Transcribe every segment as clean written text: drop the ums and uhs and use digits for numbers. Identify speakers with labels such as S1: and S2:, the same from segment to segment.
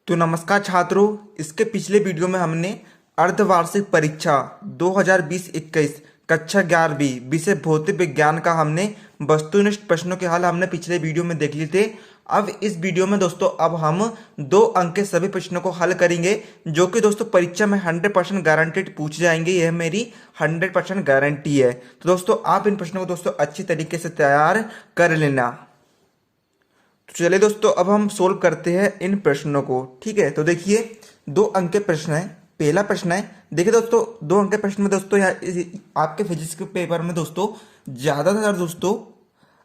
S1: तो नमस्कार छात्रों, इसके पिछले वीडियो में हमने अर्धवार्षिक परीक्षा 2020-21 कक्षा 11वीं विषय भौतिक विज्ञान का हमने वस्तुनिष्ठ प्रश्नों के हल हमने पिछले वीडियो में देख लिए थे। अब इस वीडियो में दोस्तों अब हम 2 अंक के सभी प्रश्नों को हल करेंगे, जो कि दोस्तों परीक्षा में 100% गारंटेड पूछे जाएंगे। यह मेरी 100% गारंटी है। तो दोस्तों आप इन प्रश्नों को दोस्तों अच्छी तरीके से तैयार कर लेना। तो चलिए दोस्तों अब हम सोल्व करते हैं इन प्रश्नों को। ठीक है, तो देखिए 2 अंक के प्रश्न है। पहला प्रश्न है, देखिए दोस्तों 2 अंक के प्रश्न में दोस्तों आपके फिजिक्स के पेपर में दोस्तों ज्यादातर दोस्तों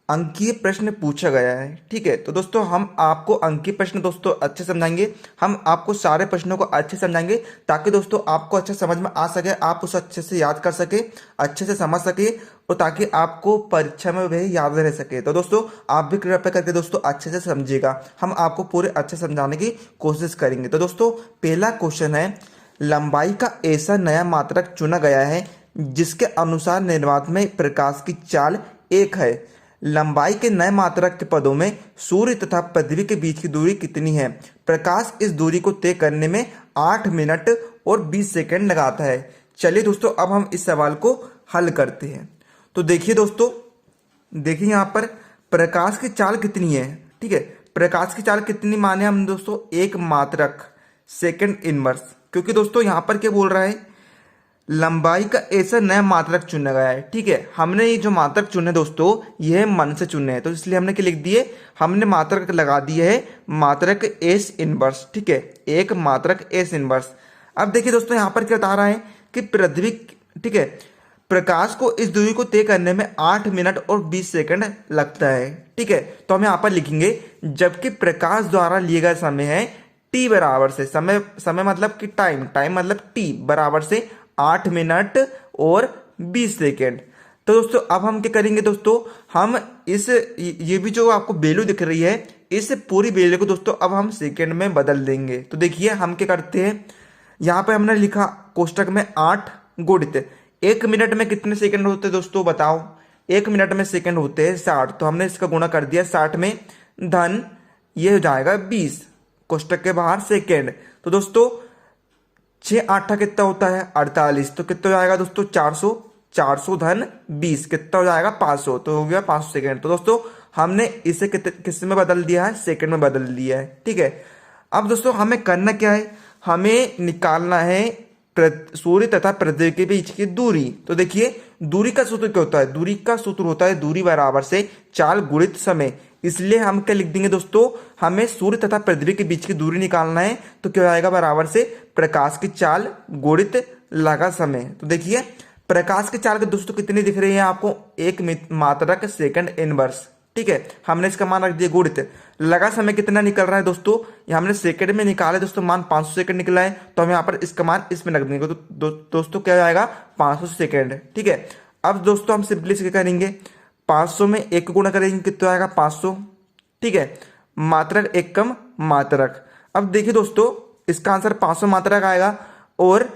S1: अंकीय प्रश्न पूछा गया है। ठीक है, तो दोस्तों हम आपको अंकीय प्रश्न दोस्तों अच्छे समझाएंगे। हम आपको सारे प्रश्नों को अच्छे समझाएंगे ताकि दोस्तों आपको अच्छे समझ में आ सके, आप उसे अच्छे से याद कर सके, अच्छे से समझ सके, और ताकि आपको परीक्षा में वह याद रह सके। तो दोस्तों आप भी कृपया करके दोस्तों अच्छे से समझिएगा। हम आपको पूरे अच्छे समझाने की कोशिश करेंगे। तो दोस्तों पहला क्वेश्चन है, लंबाई का ऐसा नया मात्रक चुना गया है जिसके अनुसार निर्वात में प्रकाश की चाल 1 है। लंबाई के नए मात्रक के पदों में सूर्य तथा पृथ्वी के बीच की दूरी कितनी है? प्रकाश इस दूरी को तय करने में 8 मिनट और 20 सेकंड लगाता है। चलिए दोस्तों अब हम इस सवाल को हल करते हैं। तो देखिए दोस्तों, देखिए यहाँ पर प्रकाश की चाल कितनी है। ठीक है, प्रकाश की चाल कितनी माने हम दोस्तों? 1 मात्रक सेकंड इनवर्स, क्योंकि दोस्तों यहाँ पर क्या बोल रहा है, लंबाई का ऐसा नया मात्रक चुना गया है। ठीक है, हमने ये जो मात्रक चुने दोस्तों यह मन से चुने हैं, तो इसलिए हमने क्या लिख दिए, हमने मात्रक लगा दिया है मात्रक एस इनवर्स। ठीक है, 1 मात्रक एस इनवर्स। अब देखिए दोस्तों यहाँ पर क्या बता रहा है कि पृथ्वी, ठीक है, प्रकाश को इस दूरी को तय करने में 8 मिनट और 20 सेकंड लगता है। ठीक है, तो हम यहाँ पर लिखेंगे जबकि प्रकाश द्वारा लिए गए समय है टी बराबर से, समय मतलब कि टाइम मतलब टी बराबर से 8 मिनट और 20 सेकेंड। तो दोस्तों अब हम क्या करेंगे दोस्तों, हम इस ये भी जो आपको वैल्यू दिख रही है, इस पूरी वैल्यू को दोस्तों अब हम सेकेंड में बदल देंगे। तो देखिए हम क्या करते हैं, यहाँ पे हमने लिखा कोष्टक में 8 गुणित 1 मिनट में कितने सेकंड होते हैं दोस्तों बताओ? 1 मिनट में सेकंड होते हैं 60, तो हमने इसका गुणा कर दिया 60 में, धन ये हो जाएगा 20 कोष्टक के बाहर सेकेंड। तो दोस्तों 6 8 कितना होता है? 48, तो कितना हो जाएगा दोस्तों? 400 धन 20 कितना हो जाएगा? 500, तो हो गया 500 सेकेंड। तो दोस्तों हमने इसे किस में बदल दिया है? सेकेंड में बदल दिया है। ठीक है, अब दोस्तों हमें करना क्या है, हमें निकालना है सूर्य तथा पृथ्वी के बीच की दूरी। तो देखिए दूरी का सूत्र क्या होता है? दूरी का सूत्र होता है दूरी बराबर से चाल गुणित समय। इसलिए हम क्या लिख देंगे दोस्तों, हमें सूर्य तथा पृथ्वी के बीच की दूरी निकालना है, तो क्या आएगा? बराबर से प्रकाश की चाल गुणित लगा समय। तो देखिए प्रकाश की चाल के दोस्तों कितनी दिख रही है आपको? 1 मात्रक सेकंड इनवर्स। ठीक है, हमने इसका मान रख दिया गुणित लगा समय कितना निकल रहा है दोस्तों, ये हमने सेकंड में निकाला है दोस्तों, मान 500 सेकंड निकला है, तो हम यहाँ पर इसका मान इसमें रख देंगे। तो दोस्तों क्या आएगा? 500 सेकंड। ठीक है, अब दोस्तों हम सिंपली क्या करेंगे, 500 में 1 गुणा करेंगे, कितना आएगा? 500। ठीक है, मात्रक 1 कम मात्रक। अब देखिए दोस्तों इसका आंसर 500 मात्रक आएगा, और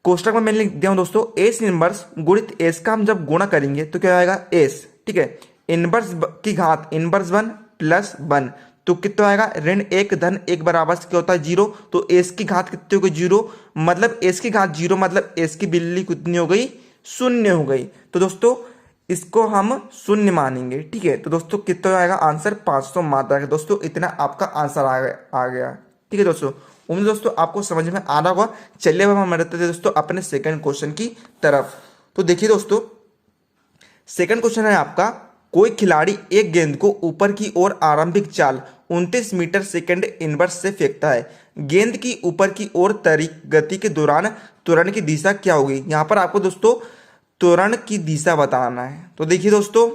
S1: कोष्टक में मैंने लिख दिया हूं दोस्तों एस इनवर्स गुणित एस का हम जब गुणा करेंगे तो क्या आएगा? एस। ठीक है, इनवर्स की घात इनवर्स 1 प्लस 1, तो कितना आएगा? ऋण 1 धन 1 बराबर से क्या होता है? 0। तो एस की घात कितनी हो गई? 0, मतलब एस की घात 0 मतलब एस की वैल्यू कितनी हो गई? 0 हो गई। तो दोस्तों इसको हम 0 मानेंगे। ठीक है, तो दोस्तों कितना आएगा? आंसर 500 मात्रक है। दोस्तों इतना आपका आंसर आ गया। ठीक है दोस्तों, उम्मीद दोस्तों आपको समझ में आ रहा होगा। चलिए अब हम बढ़ते थे दोस्तों अपने सेकंड क्वेश्चन की तरफ। तो देखिए दोस्तों सेकंड क्वेश्चन है आपका, कोई खिलाड़ी एक गेंद को ऊपर की ओर आरंभिक चाल 29 मीटर सेकंड इनवर्स से फेंकता है। गेंद की ऊपर की ओर गति के दौरान त्वरण की दिशा क्या होगी? यहां पर आपको दोस्तों त्वरण की दिशा बताना है। तो देखिए दोस्तों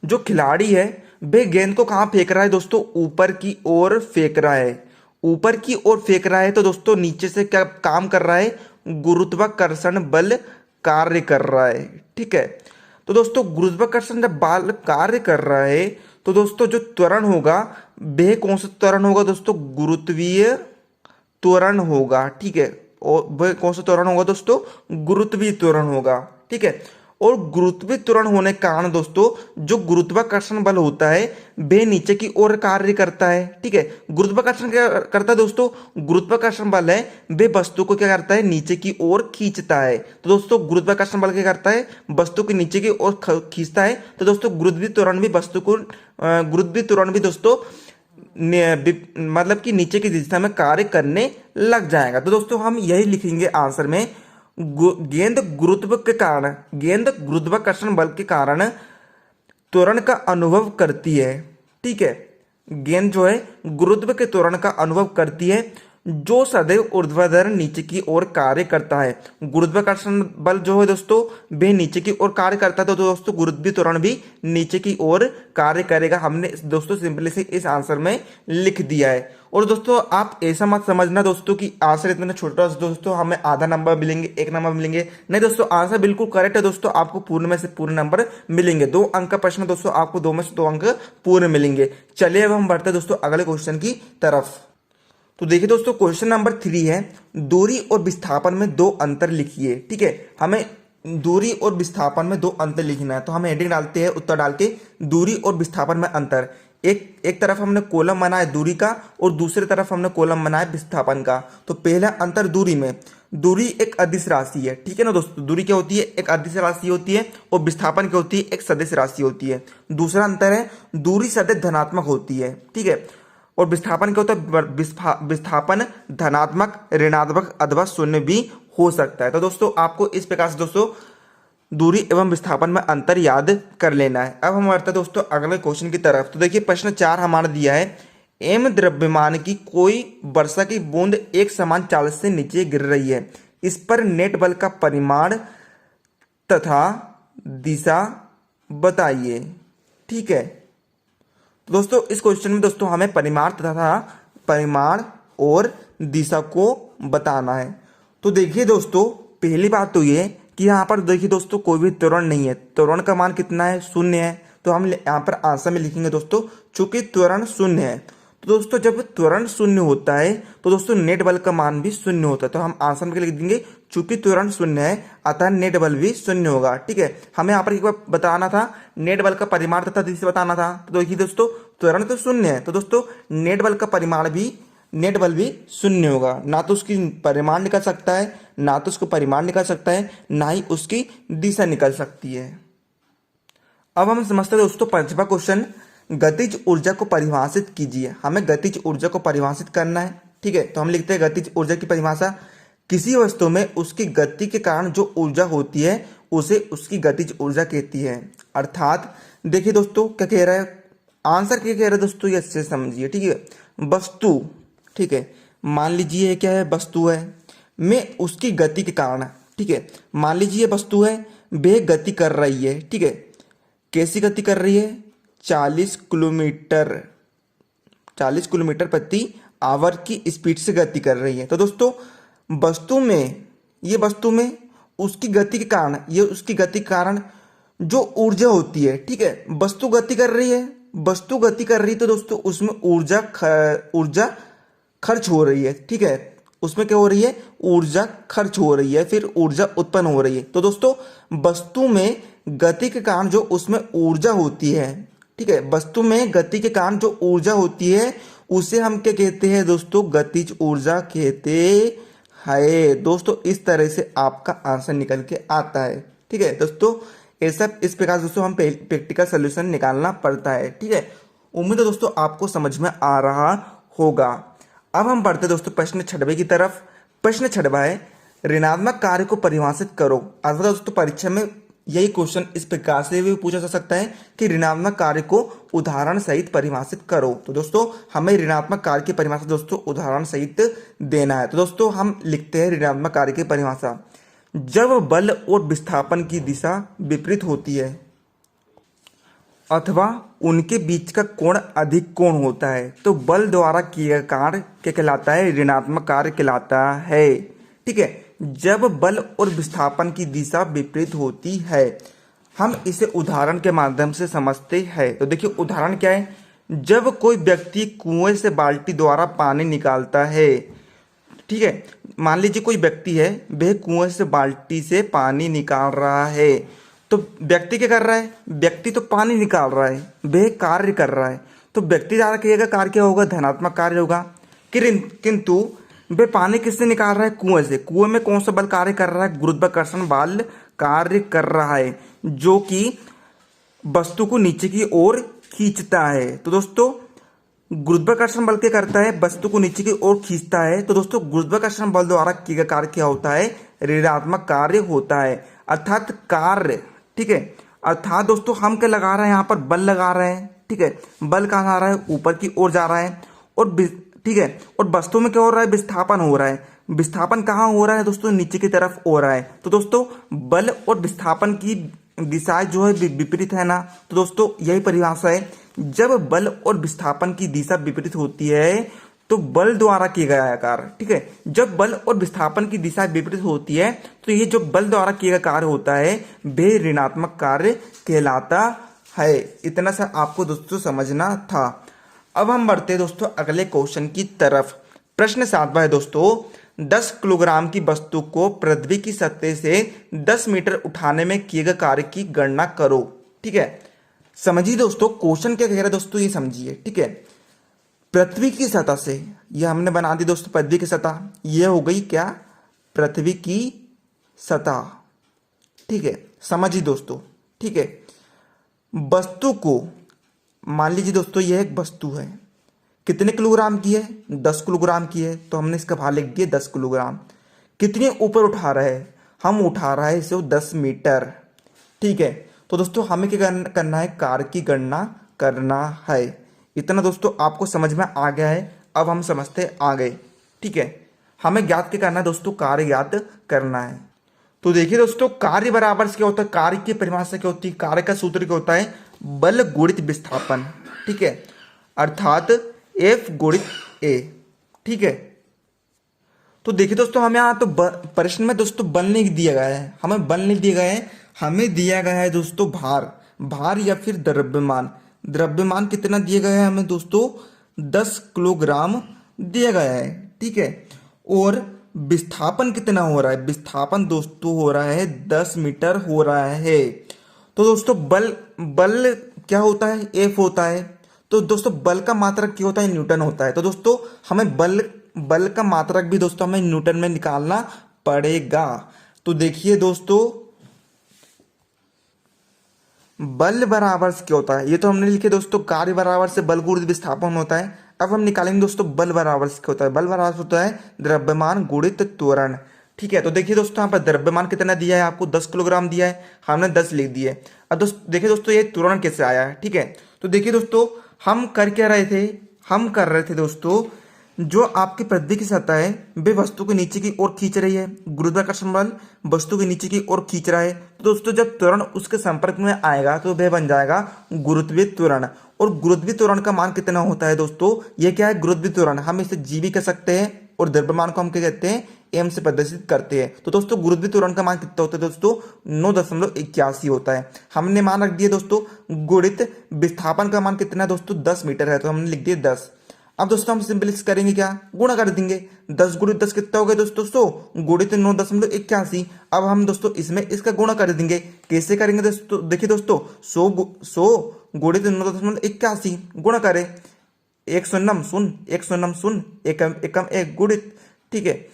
S1: जो खिलाड़ी है वह गेंद को कहां फेंक रहा है दोस्तों? ऊपर की ओर फेंक रहा है। ऊपर की ओर फेंक रहा है तो दोस्तों नीचे से क्या काम कर रहा है? गुरुत्वाकर्षण बल कार्य कर रहा है। ठीक है, तो दोस्तों गुरुत्वाकर्षण जब बल कार्य कर रहा है तो दोस्तों जो त्वरण होगा वह कौन सा त्वरण होगा दोस्तों? गुरुत्वीय त्वरण होगा। ठीक है, और वह कौन सा त्वरण होगा दोस्तों? गुरुत्वीय त्वरण होगा। ठीक है, और गुरुत्वीय होने के कारण दोस्तों जो गुरुत्वाकर्षण बल होता है वह नीचे की ओर कार्य करता है। ठीक है, गुरुत्वाकर्षण क्या करता है दोस्तों, गुरुत्वाकर्षण बल है वह वस्तु को क्या करता है, नीचे की ओर खींचता है। तो दोस्तों गुरुत्वाकर्षण बल क्या करता है, वस्तु को नीचे की ओर खींचता है। तो दोस्तों गुरुत्वीय त्वरण भी वस्तु को गुरुत्वीय त्वरण भी दोस्तों मतलब कि नीचे की दिशा में कार्य करने लग जाएगा। तो दोस्तों हम यही लिखेंगे आंसर में, गेंद गुरुत्वाकर्षण बल के कारण त्वरण का अनुभव करती है। ठीक है, गेंद जो है गुरुत्व के त्वरण का अनुभव करती है जो सदैव ऊर्ध्वाधर नीचे की ओर कार्य करता है। गुरुत्वाकर्षण बल जो है दोस्तों वे नीचे की ओर कार्य करता है, तो दोस्तों गुरुत्वीय त्वरण भी नीचे की ओर कार्य करेगा। हमने दोस्तों सिंपली से इस आंसर में लिख दिया है। और दोस्तों आप ऐसा मत समझना दोस्तों कि आंसर इतना छोटा दोस्तों हमें आधा नंबर मिलेंगे, एक नंबर मिलेंगे, नहीं दोस्तों आंसर बिल्कुल करेक्ट है दोस्तों, आपको पूर्ण में से पूर्ण नंबर मिलेंगे। 2 अंक का प्रश्न दोस्तों आपको 2 में से 2 अंक पूर्ण मिलेंगे। चलिए अब हम बढ़ते हैं दोस्तों अगले क्वेश्चन की तरफ। तो देखिए दोस्तों क्वेश्चन नंबर 3 है, दूरी और विस्थापन में 2 अंतर लिखिए। ठीक है, हमें दूरी और विस्थापन में 2 अंतर लिखना है। तो हम हेडिंग डालते हैं उत्तर डाल के, दूरी और विस्थापन में अंतर। एक तरफ हमने कॉलम बना है दूरी का और दूसरी तरफ हमने कॉलम बना है विस्थापन का। तो पहला अंतर दूरी में, दूरी एक अदिश राशि है। ठीक है ना दोस्तों, दूरी क्या होती है, एक अदिश राशि होती है, और विस्थापन क्या होती है, एक सदिश राशि होती है। दूसरा अंतर है दूरी सदैव धनात्मक होती है। ठीक है, और विस्थापन क्या होता है, विस्थापन धनात्मक, ऋणात्मक अथवा शून्य भी हो सकता है। तो दोस्तों आपको इस प्रकार से दोस्तों दूरी एवं विस्थापन में अंतर याद कर लेना है। अब हम बढ़ते हैं दोस्तों अगले क्वेश्चन की तरफ। तो देखिए प्रश्न 4 हमारा दिया है, एम द्रव्यमान की कोई वर्षा की बूंद एक समान चाल से नीचे गिर रही है, इस पर नेट बल का परिमाण तथा दिशा बताइए। ठीक है, तो दोस्तों इस क्वेश्चन में दोस्तों हमें परिमाण और दिशा को बताना है। तो देखिए दोस्तों पहली बात तो ये कि यहाँ पर देखिए दोस्तों कोई भी त्वरण नहीं है, त्वरण का मान कितना है, 0 है। तो हम यहाँ पर आंसर में लिखेंगे दोस्तों चूंकि त्वरण 0 है। तो दोस्तों जब त्वरण 0 होता है तो दोस्तों नेट बल का मान भी 0 होता है। तो हम आंसर में लिख देंगे चूंकि त्वरण 0 है अतः नेट बल भी 0 होगा। ठीक है, हमें यहाँ पर एक बार बताना था नेट बल का परिमाण तथा दिशा बताना था। तो देखिए दोस्तों त्वरण तो 0 है, तो दोस्तों नेट बल का परिमाण भी, नेट बल भी 0 होगा। ना तो उसकी परिमाण निकल सकता है, ना तो उसको परिमाण निकल सकता है, ना ही उसकी दिशा निकल सकती है। अब हम समझते हैं दोस्तों 5वां क्वेश्चन, गतिज ऊर्जा को परिभाषित कीजिए। हमें गतिज ऊर्जा को परिभाषित करना है। ठीक है, तो हम लिखते हैं गतिज ऊर्जा की परिभाषा, किसी वस्तु में उसकी गति के कारण जो ऊर्जा होती है उसे उसकी गतिज ऊर्जा कहती है। अर्थात देखिए दोस्तों क्या कह रहा है, आंसर क्या कह रहा है दोस्तों, ये अच्छे से समझिए। ठीक है, वस्तु, ठीक है, मान लीजिए क्या है, वस्तु है, में उसकी गति के कारण, ठीक है, मान लीजिए वस्तु है वह गति कर रही है। ठीक है, कैसी गति कर रही है, 40 किलोमीटर प्रति आवर की स्पीड से गति कर रही है। तो दोस्तों वस्तु में, ये वस्तु में उसकी गति के कारण, ये उसकी गति के कारण जो ऊर्जा होती है, ठीक है, वस्तु गति कर रही है, वस्तु गति कर रही है, तो दोस्तों उसमें ऊर्जा खर्च हो रही है। ठीक है, उसमें क्या हो रही है, ऊर्जा खर्च हो रही है, फिर ऊर्जा उत्पन्न हो रही है। तो दोस्तों वस्तु में गति के कारण जो उसमें ऊर्जा होती है, ठीक है, वस्तु में गति के कारण जो ऊर्जा होती है उसे हम क्या कहते हैं दोस्तों, गतिज ऊर्जा कहते हैं। दोस्तों इस तरह से आपका आंसर निकल के आता है। ठीक है दोस्तों, ऐसा इस प्रकार दोस्तों हम प्रैक्टिकल सोल्यूशन निकालना पड़ता है। ठीक है, उम्मीद है दोस्तों आपको समझ में आ रहा होगा। अब हम बढ़ते दोस्तों प्रश्न 6वें की तरफ। प्रश्न 6वां है, ऋणात्मक कार्य को परिभाषित करो। अर्थात दोस्तों परीक्षा में यही क्वेश्चन इस प्रकार से भी पूछा जा सकता है कि ऋणात्मक कार्य को उदाहरण सहित परिभाषित करो। तो दोस्तों हमें ऋणात्मक कार्य की परिभाषा दोस्तों उदाहरण सहित देना है। तो दोस्तों हम लिखते हैं ऋणात्मक कार्य की परिभाषा, जब बल और विस्थापन की दिशा विपरीत होती है अथवा उनके बीच का कोण अधिक कोण होता है तो बल द्वारा किया कार्य क्या कहलाता है, ऋणात्मक कार्य कहलाता है। ठीक है, जब बल और विस्थापन की दिशा विपरीत होती है, हम इसे उदाहरण के माध्यम से समझते हैं। तो देखिए उदाहरण क्या है, जब कोई व्यक्ति कुएं से बाल्टी द्वारा पानी निकालता है। ठीक है, मान लीजिए कोई व्यक्ति है वह कुएं से बाल्टी से पानी निकाल रहा है, तो व्यक्ति क्या कर रहा है, व्यक्ति तो पानी निकाल रहा है, वह कार्य कर रहा है, तो व्यक्ति द्वारा किया गया कार्य क्या होगा, धनात्मक कार्य होगा। किंतु वह पानी किससे निकाल रहा है, कुएं से। कुएं में कौन सा बल कार्य कर रहा है, गुरुत्वाकर्षण बल कार्य कर रहा है, जो कि वस्तु को नीचे की ओर खींचता है। तो दोस्तों गुरुत्वाकर्षण बल क्या करता है, वस्तु को नीचे की ओर खींचता है। तो दोस्तों गुरुत्वाकर्षण बल द्वारा किया गया कार्य क्या होता है, ऋणात्मक कार्य होता है, अर्थात कार्य। ठीक है, अर्थात दोस्तों हम क्या लगा रहे हैं, यहाँ पर बल लगा रहे हैं। ठीक है, बल कहाँ आ रहा है, ऊपर की ओर जा रहा है। और ठीक है, और वस्तु में क्या हो रहा है, विस्थापन हो रहा है। विस्थापन कहाँ हो रहा है दोस्तों, नीचे की तरफ हो रहा है। तो दोस्तों बल और विस्थापन की दिशाएं जो है विपरीत है ना। तो दोस्तों यही परिभाषा है, जब बल और विस्थापन की दिशा विपरीत होती है तो बल द्वारा किया गया कार्य। ठीक है, जब बल और विस्थापन की दिशा विपरीत होती है तो ये जो बल द्वारा किया गया कार्य होता है वे ऋणात्मक कार्य कहलाता है। इतना सा आपको दोस्तों समझना था। अब हम बढ़ते हैं दोस्तों अगले क्वेश्चन की तरफ। प्रश्न 7वां है दोस्तों, 10 किलोग्राम की वस्तु को पृथ्वी की सतह से 10 मीटर उठाने में किए गए कार्य की गणना करो। ठीक है, समझिए दोस्तों क्वेश्चन क्या कह रहा है दोस्तों, ये समझिए। ठीक है, पृथ्वी की सतह से, ये हमने बना दी दोस्तों पृथ्वी की सतह, ये हो गई क्या, पृथ्वी की सतह। ठीक है, समझिए दोस्तों। ठीक है, वस्तु को मान लीजिए दोस्तों यह एक वस्तु है, कितने किलोग्राम की है, 10 किलोग्राम की है। तो हमने इसका भार लिख दिया 10 किलोग्राम। कितने ऊपर उठा रहा है, हम उठा रहा है इसे 10 मीटर। ठीक है, तो दोस्तों हमें क्या करना है, कार्य की गणना करना है। इतना दोस्तों आपको समझ में आ गया है। अब हम समझते आ गए। ठीक है, हमें ज्ञात क्या करना है दोस्तों, कार्य ज्ञात करना है। तो देखिए दोस्तों कार्य बराबर क्या होता है, कार्य की परिभाषा क्या होती है, कार्य का सूत्र क्या होता है, बल गुणित विस्थापन। ठीक है, अर्थात F गुणित A। ठीक है, तो देखिए दोस्तों हमें यहाँ तो प्रश्न में दोस्तों बल नहीं दिया गया है, हमें बल नहीं दिया गया है, हमें दिया गया है दोस्तों भार। भार या फिर द्रव्यमान। द्रव्यमान कितना दिया गया है हमें दोस्तों, 10 किलोग्राम दिया गया है। ठीक है, और विस्थापन कितना हो रहा है, विस्थापन दोस्तों हो रहा है 10 मीटर हो रहा है। तो दोस्तों बल बल क्या होता है, F होता है। तो दोस्तों बल का मात्रक क्या होता है, न्यूटन होता है। तो दोस्तों हमें बल का मात्रक भी दोस्तों हमें न्यूटन में निकालना पड़ेगा। तो देखिए दोस्तों बल बराबर क्या होता है, ये तो हमने लिखे दोस्तों, कार्य बराबर से बल गुणित विस्थापन होता है। अब हम निकालेंगे दोस्तों बल बराबर से क्या होता है, बल बराबर होता है द्रव्यमान गुणित त्वरण। ठीक है, तो देखिए दोस्तों यहाँ पर द्रव्यमान कितना दिया है आपको, 10 किलोग्राम दिया है, हमने 10 लिख दिए। अब दोस्तों देखिए दोस्तों ये त्वरण कैसे आया है। ठीक है, तो देखिए दोस्तों हम कर क्या रहे थे, हम कर रहे थे दोस्तों जो आपकी पृथ्वी की सतह है वे वस्तु को नीचे की ओर खींच रही है, गुरुत्वाकर्षण बल वस्तु के नीचे की ओर खींच रहा है। तो दोस्तों जब त्वरण उसके संपर्क में आएगा तो वह बन जाएगा गुरुत्वीय त्वरण। और गुरुत्वीय त्वरण का मान कितना होता है दोस्तों, ये क्या है गुरुत्वीय त्वरण, हम इसे जी भी कह सकते हैं और द्रव्यमान को हम क्या कहते हैं, एम से प्रदर्शित करते हैं। तो दोस्तों गुरुत्वीय त्वरण का मान कितना होता है दोस्तों, 9.81 होता है। हमने मान रख दिया दोस्तों। गुणित विस्थापन का मान कितना है दोस्तों, 10 मीटर है, तो हमने लिख दिया 10। अब दोस्तों हम सिंपल करेंगे क्या, गुणा कर देंगे। 10 गुणित 10 कितना हो गया दोस्तों, 100 गुणित 9.81। अब हम दोस्तों इसमें इसका गुणा कर देंगे। कैसे करेंगे दोस्तों, देखिए दोस्तों 100 गुणित 9.81 गुणा करें, एक शून्यम शून्य, एक शून्यम शून्य, एकम एकम एक गुणित। ठीक है,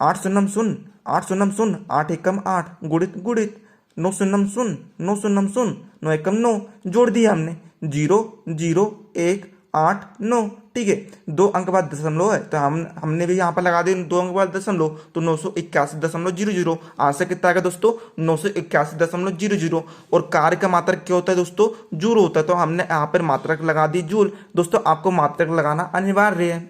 S1: 8 शून्यम शून्य, 8 शून्यम शून्य, 8 एकम 8 गुणित गुणित, 9 शून्यम शून्य, 9 शून्यम शून्य, 9 एकम 9 जोड़ दिया हमने, 0 0 1 8 9। ठीक है, 2 अंक बाद दशमलव है तो हमने भी यहाँ पर लगा दिया 2 अंक बाद दशमलव, तो 981.00। आंसर कितना आएगा दोस्तों, 981.00। और कार्य का मात्रक क्या होता है दोस्तों, जूल होता है, तो हमने यहाँ पर मात्रक लगा दी जूल। दोस्तों आपको मात्रक लगाना अनिवार्य है।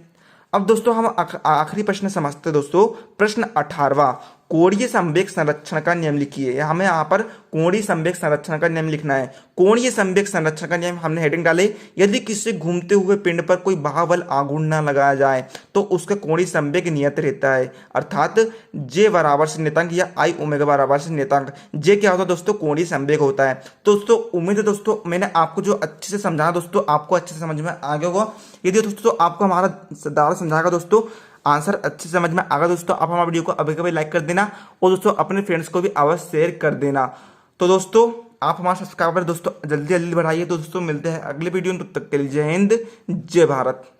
S1: अब दोस्तों हम आखिरी प्रश्न समझते हैं दोस्तों, प्रश्न 18वां, कोणीय संवेग संरक्षण का नियम लिखिए। हमें यहाँ पर कोणीय संवेग संरक्षण का नियम लिखना है। कोणीय संवेग संरक्षण का नियम हमने हेडिंग डाले, यदि किसी घूमते हुए पिंड पर कोई बाहुबल आघूर्ण न लगाया जाए तो उसका कोणीय संवेग नियत रहता है, अर्थात जे बराबर से नियतांक या आई ओमेगा बराबर से नियतांक। जे क्या होता है दोस्तों, कोणीय संवेग होता है। दोस्तों उम्मीद है दोस्तों मैंने आपको जो अच्छे से समझाया दोस्तों आपको अच्छे से समझ में आ गया होगा। यदि दोस्तों आपको हमारा दायरा समझाएगा दोस्तों, आंसर अच्छे समझ में आ गया दोस्तों, आप हमारे वीडियो को अभी कभी लाइक कर देना और दोस्तों अपने फ्रेंड्स को भी अवश्य शेयर कर देना। तो दोस्तों आप हमारे सब्सक्राइबर दोस्तों जल्दी जल्दी बढ़ाइए। तो दोस्तों मिलते हैं अगले वीडियो में, तब तक के लिए जय हिंद जय भारत।